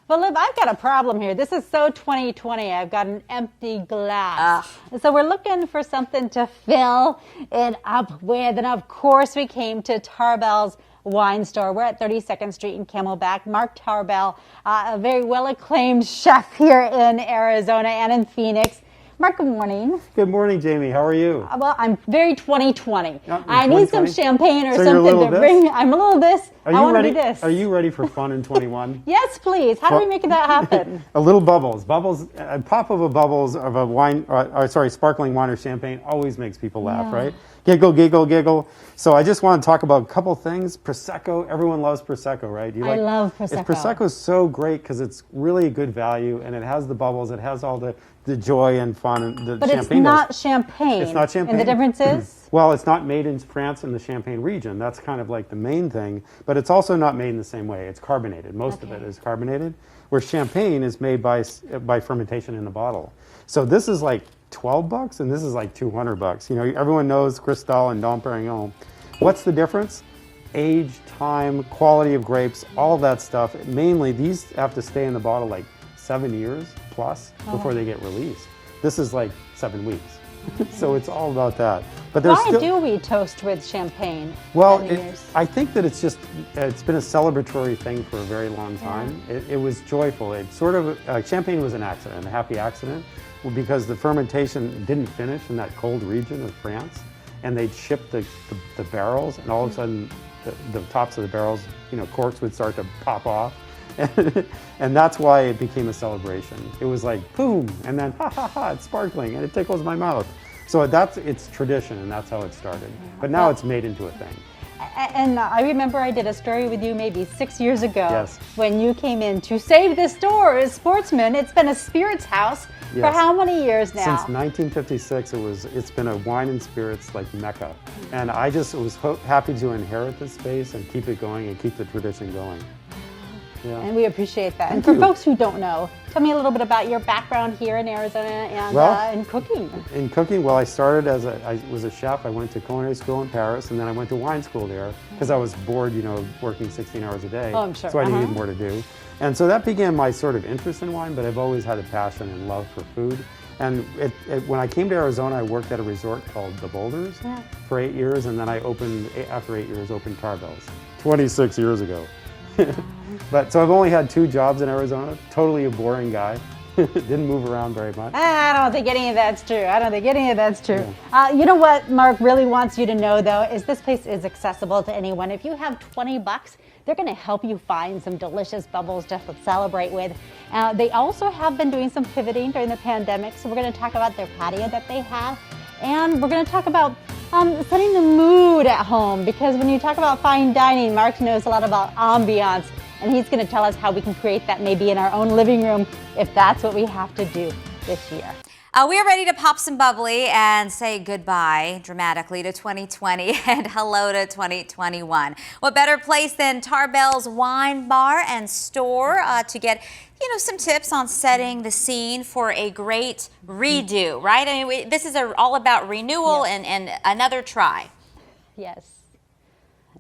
Well, Liv, I've got a problem here. This is so 2020. I've got an empty glass. So we're looking for something to fill it up with. And of course, we came to Tarbell's Wine Store. We're at 32nd Street in Camelback. Mark Tarbell, a very well-acclaimed chef here in Arizona and in Phoenix. Mark, good morning. Good morning, Jamie. How are you? Well, I'm very 2020. Yeah, I need some champagne or so something to bring. I'm a little this. I want to do this. Are you ready for fun in 21? Yes, please. How do we make that happen? A little bubbles. A pop of a bubbles of a wine, sparkling wine or champagne always makes people laugh, right? Giggle, giggle, giggle. So I just want to talk about a couple things. Prosecco. Everyone loves Prosecco, right? I love Prosecco. Prosecco is so great because it's really a good value and it has the bubbles. It has all the joy and fun and the but champagne. But it's not champagne. It's not champagne. And the difference is? Well, it's not made in France in the Champagne region. That's kind of like the main thing. But it's also not made in the same way. It's carbonated. Most of it is carbonated, where champagne is made by fermentation in the bottle. So this is like $12 and this is like $200. You know, everyone knows Cristal and Dom Perignon. What's the difference? Age, time, quality of grapes, all that stuff. Mainly, these have to stay in the bottle like 7 years plus before they get released. This is like 7 weeks. So it's all about that. But why do we toast with champagne? Well, I think that it's been a celebratory thing for a very long time. Yeah. It was joyful. It sort of, champagne was an accident, a happy accident, because the fermentation didn't finish in that cold region of France, and they'd ship the barrels, and all of a sudden the tops of the barrels, you know, corks would start to pop off. And that's why it became a celebration. It was like, boom, and then, ha, ha, ha, it's sparkling, and it tickles my mouth. So it's tradition, and that's how it started. But now it's made into a thing. And I remember I did a story with you maybe 6 years ago when you came in to save the store as sportsman. It's been a spirits house for how many years now? Since 1956, it's been a wine and spirits like mecca. And I just was happy to inherit this space and keep it going and keep the tradition going. Yeah. And we appreciate that. And for folks who don't know, tell me a little bit about your background here in Arizona and in cooking. In cooking, well, I started I was a chef. I went to culinary school in Paris, and then I went to wine school there because I was bored, you know, working 16 hours a day. Oh, I'm sure. So I needed more to do. And so that began my sort of interest in wine, but I've always had a passion and love for food. And when I came to Arizona, I worked at a resort called The Boulders for 8 years, and then I after 8 years, opened Tarbell's 26 years ago. But so I've only had 2 jobs in Arizona. Totally a boring guy. Didn't move around very much. I don't think any of that's true. Yeah. You know what Mark really wants you to know, though, is this place is accessible to anyone. If you have $20, they're going to help you find some delicious bubbles to celebrate with. They also have been doing some pivoting during the pandemic, so we're going to talk about their patio that they have. And we're going to talk about setting the mood at home, because when you talk about fine dining, Mark knows a lot about ambiance, and he's going to tell us how we can create that maybe in our own living room if that's what we have to do this year. We are ready to pop some bubbly and say goodbye dramatically to 2020 and hello to 2021. What better place than Tarbell's Wine Bar and Store to get, you know, some tips on setting the scene for a great redo, right? I mean, this is all about renewal and another try. Yes.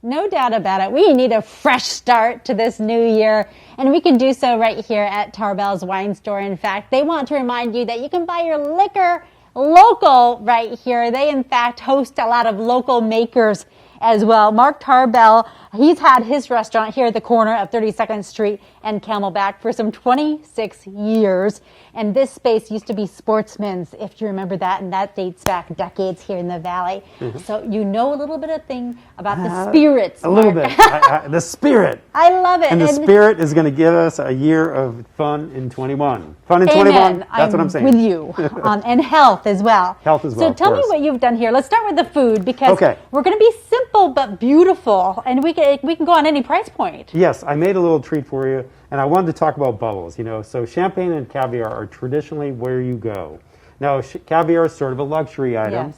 No doubt about it. We need a fresh start to this new year, and we can do so right here at Tarbell's Wine Store. In fact, they want to remind you that you can buy your liquor local right here. They, in fact, host a lot of local makers as well. Mark Tarbell, he's had his restaurant here at the corner of 32nd Street and Camelback for some 26 years. And this space used to be Sportsman's, if you remember that, and that dates back decades here in the Valley. So you know a little bit of thing about the spirits, A little bit. The spirit. I love it. And the spirit is going to give us a year of fun in 21. Fun in 21, that's what I'm saying. With you. And health as well. Health as well, So tell me what you've done here. Let's start with the food, because we're going to be simple but beautiful, and we can go on any price point. Yes, I made a little treat for you, and I wanted to talk about bubbles. You know, so champagne and caviar are traditionally where you go. Now, caviar is sort of a luxury item,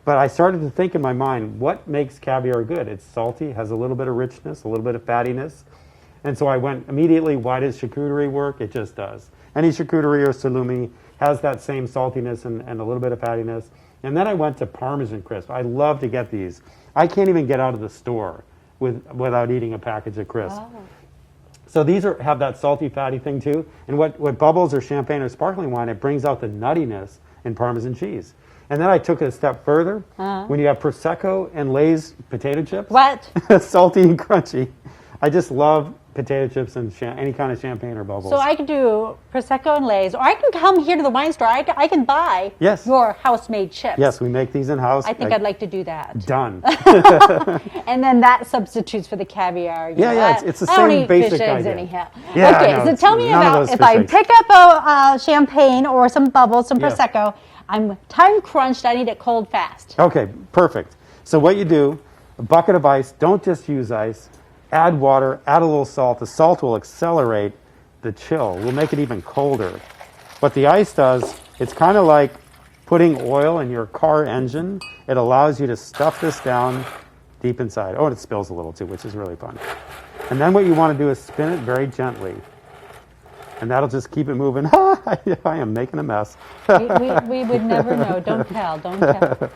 but I started to think in my mind, what makes caviar good? It's salty, has a little bit of richness, a little bit of fattiness, and so I went immediately, why does charcuterie work? It just does. Any charcuterie or salumi has that same saltiness and a little bit of fattiness. And then I went to Parmesan Crisp. I love to get these. I can't even get out of the store without eating a package of crisp. So these have that salty, fatty thing too. And what bubbles or champagne or sparkling wine, it brings out the nuttiness in Parmesan cheese. And then I took it a step further. When you have Prosecco and Lay's potato chips. What? Salty and crunchy. I just love potato chips and any kind of champagne or bubbles. So I could do Prosecco and Lay's, or I can come here to the wine store. I can buy your house-made chips. Yes, we make these in-house. I think I'd like to do that. Done. And then that substitutes for the caviar. It's the I don't same eat basic fish eggs idea. anyhow. Yeah, okay, no, so tell me none of about those if fish I eggs. pick up a champagne or some bubbles, some Yes. Prosecco, I'm time crunched, I need it cold fast. Okay, perfect. So what you do, a bucket of ice, don't just use ice, add water, add a little salt. The salt will accelerate the chill. We'll make it even colder. What the ice does, it's kind of like putting oil in your car engine. It allows you to stuff this down deep inside. Oh, and it spills a little too, which is really fun. And then what you want to do is spin it very gently. And that'll just keep it moving. I am making a mess. we would never know. Don't tell. But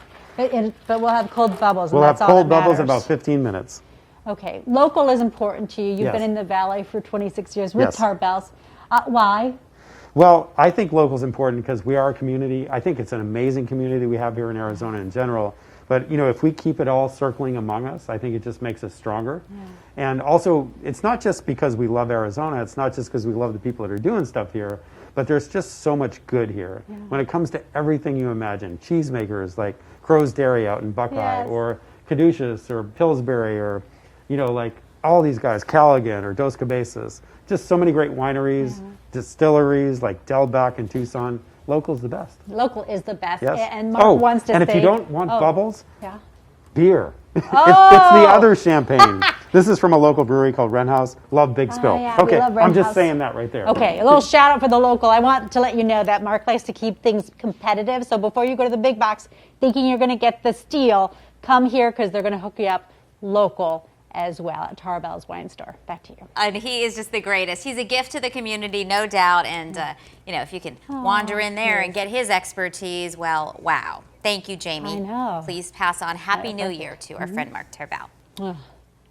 we'll have cold bubbles. We'll and have that's all cold that bubbles in matters. about 15 minutes. Okay. Local is important to you. You've Yes. been in the Valley for 26 years with Yes. Tarbell's. Why? Well, I think local is important because we are a community. I think it's an amazing community we have here in Arizona in general. But, if we keep it all circling among us, I think it just makes us stronger. Yeah. And also, it's not just because we love Arizona. It's not just because we love the people that are doing stuff here. But there's just so much good here. Yeah. When it comes to everything you imagine, cheesemakers like Crow's Dairy out in Buckeye, or Caduceus, or Pillsbury, or, like all these guys, Callaghan or Dos Cabezas. Just so many great wineries, distilleries like Delback in Tucson. Local's the best. Local is the best. Yes. And Mark wants to and say... if you don't want bubbles, beer. It's the other champagne. This is from a local brewery called Wren House. Love Big Spill. Yeah, okay, we love Wren I'm just House. saying that right there. Okay, a little shout out for the local. I want to let you know that Mark likes to keep things competitive. So before you go to the big box thinking you're going to get the steal, come here because they're going to hook you up local as well at Tarbell's Wine Store. Back to you. And he is just the greatest. He's a gift to the community, no doubt. And, if you can wander in there and get his expertise, well, wow. Thank you, Jaime. I know. Please pass on Happy New Year to our friend Mark Tarbell.